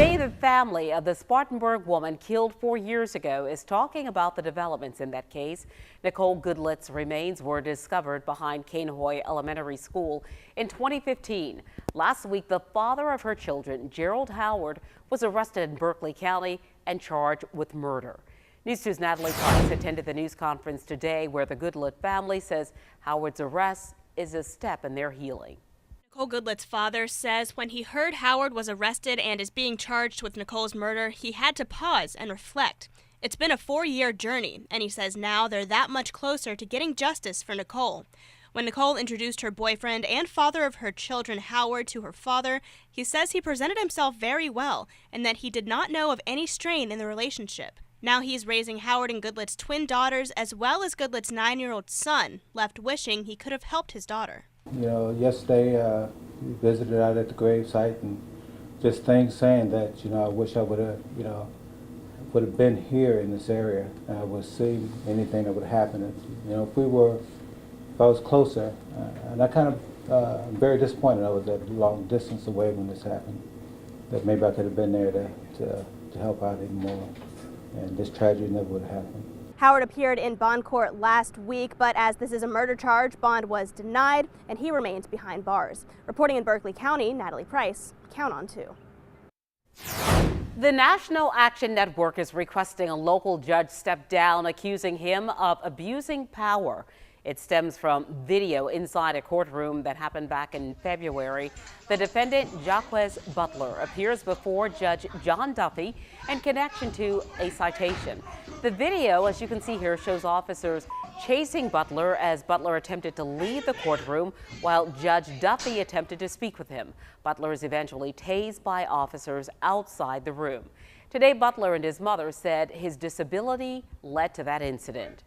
Today, the family of the Spartanburg woman killed 4 years ago is talking about the developments in that case. Nicole Goodlet's remains were discovered behind Cainhoy Elementary School in 2015. Last week, the father of her children, Gerald Howard, was arrested in Berkeley County and charged with murder. News 2's Natalie Price attended the news conference today where the Goodlet family says Howard's arrest is a step in their healing. Nicole Goodlet's father says when he heard Howard was arrested and is being charged with Nicole's murder, he had to pause and reflect. It's been a 4-year journey, and he says now they're that much closer to getting justice for Nicole. When Nicole introduced her boyfriend and father of her children, Howard, to her father, he says he presented himself very well and that he did not know of any strain in the relationship. Now he's raising Howard and Goodlet's twin daughters as well as Goodlet's 9-year-old son, left wishing he could have helped his daughter. You know, yesterday we visited out at the grave site and just things saying that, I wish I would have, would have been here in this area and I would see anything that would happen. If I was closer, and I kind of I'm very disappointed I was at a long distance away when this happened, that maybe I could have been there to help out even more and this tragedy never would have happened. Howard appeared in bond court last week, but as this is a murder charge, bond was denied and he remains behind bars. Reporting in Berkeley County, Natalie Price, Count on 2. The National Action Network is requesting a local judge step down, accusing him of abusing power. It stems from video inside a courtroom that happened back in February. The defendant, Jaquez Butler, appears before Judge John Duffy in connection to a citation. The video, as you can see here, shows officers chasing Butler as Butler attempted to leave the courtroom while Judge Duffy attempted to speak with him. Butler is eventually tased by officers outside the room. Today, Butler and his mother said his disability led to that incident.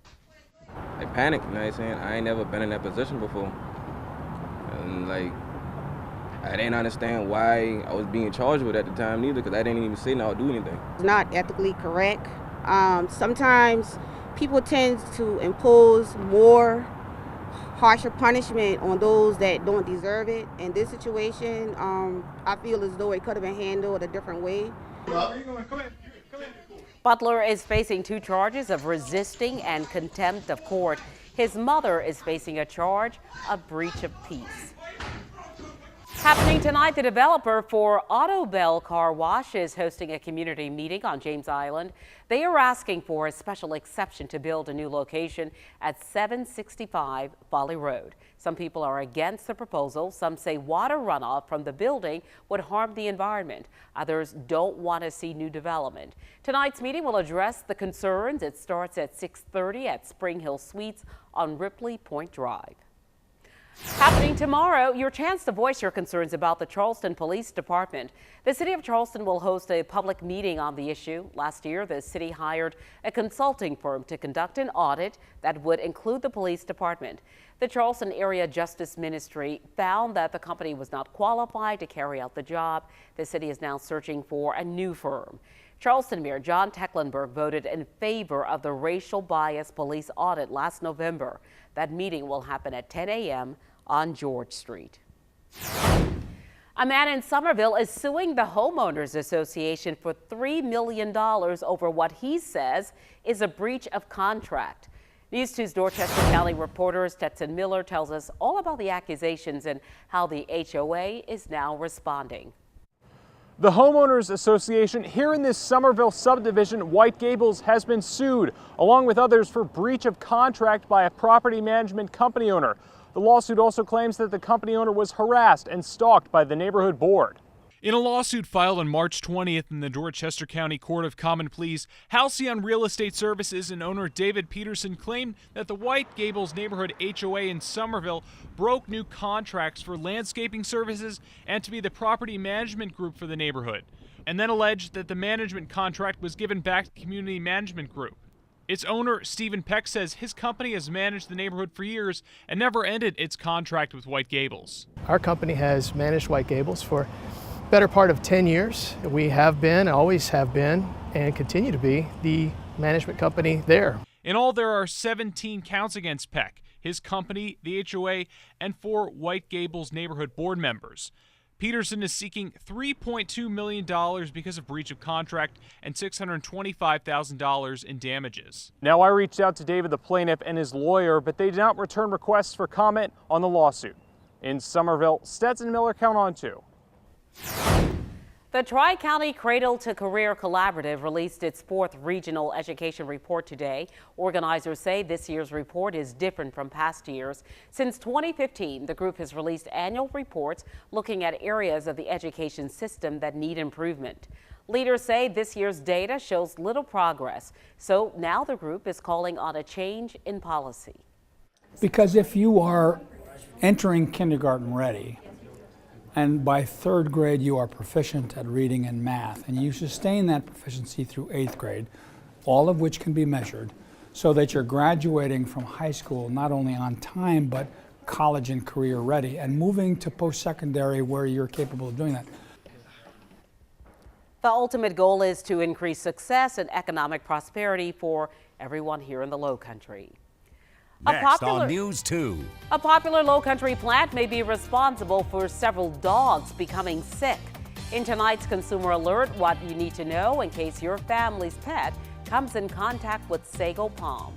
I panicked, you know what I'm saying? I ain't never been in that position before. And I didn't understand why I was being charged with at the time neither, because I didn't even say no or do anything. It's not ethically correct. Sometimes people tend to impose more harsher punishment on those that don't deserve it. In this situation, I feel as though it could have been handled a different way. Butler is facing 2 charges of resisting and contempt of court. His mother is facing a charge of breach of peace. Happening tonight, the developer for Autobell Car Wash is hosting a community meeting on James Island. They are asking for a special exception to build a new location at 765 Folly Road. Some people are against the proposal. Some say water runoff from the building would harm the environment. Others don't want to see new development. Tonight's meeting will address the concerns. It starts at 6:30 at Spring Hill Suites on Ripley Point Drive. Happening tomorrow, your chance to voice your concerns about the Charleston Police Department. The city of Charleston will host a public meeting on the issue. Last year, the city hired a consulting firm to conduct an audit that would include the police department. The Charleston Area Justice Ministry found that the company was not qualified to carry out the job. The city is now searching for a new firm. Charleston Mayor John Tecklenburg voted in favor of the racial bias police audit last November. That meeting will happen at 10 a.m. on George Street. A man in Somerville is suing the Homeowners Association for $3 million over what he says is a breach of contract. News 2's Dorchester County reporter Stetson Miller tells us all about the accusations and how the HOA is now responding. The Homeowners Association here in this Somerville subdivision, White Gables, has been sued, along with others, for breach of contract by a property management company owner. The lawsuit also claims that the company owner was harassed and stalked by the neighborhood board. In a lawsuit filed on March 20th in the Dorchester County Court of Common Pleas, Halcyon Real Estate Services and owner David Peterson claimed that the White Gables Neighborhood HOA in Somerville broke new contracts for landscaping services and to be the property management group for the neighborhood, and then alleged that the management contract was given back to the Community Management Group. Its owner, Stephen Peck, says his company has managed the neighborhood for years and never ended its contract with White Gables. Our company has managed White Gables for better part of 10 years. We have been, always have been, and continue to be the management company there. In all, there are 17 counts against Peck, his company, the HOA, and 4 White Gables neighborhood board members. Peterson is seeking $3.2 million because of breach of contract and $625,000 in damages. Now, I reached out to David, the plaintiff, and his lawyer, but they did not return requests for comment on the lawsuit. In Somerville, Stetson Miller, Count On 2. The Tri-County Cradle to Career Collaborative released its 4th regional education report today. Organizers say this year's report is different from past years. Since 2015, the group has released annual reports looking at areas of the education system that need improvement. Leaders say this year's data shows little progress, so now the group is calling on a change in policy. Because if you are entering kindergarten ready, and by 3rd grade you are proficient at reading and math, and you sustain that proficiency through 8th grade, all of which can be measured, so that you're graduating from high school not only on time, but college and career ready, and moving to post-secondary where you're capable of doing that. The ultimate goal is to increase success and economic prosperity for everyone here in the Lowcountry. Next on News 2. A popular Lowcountry plant may be responsible for several dogs becoming sick. In tonight's Consumer Alert, what you need to know in case your family's pet comes in contact with sago palm.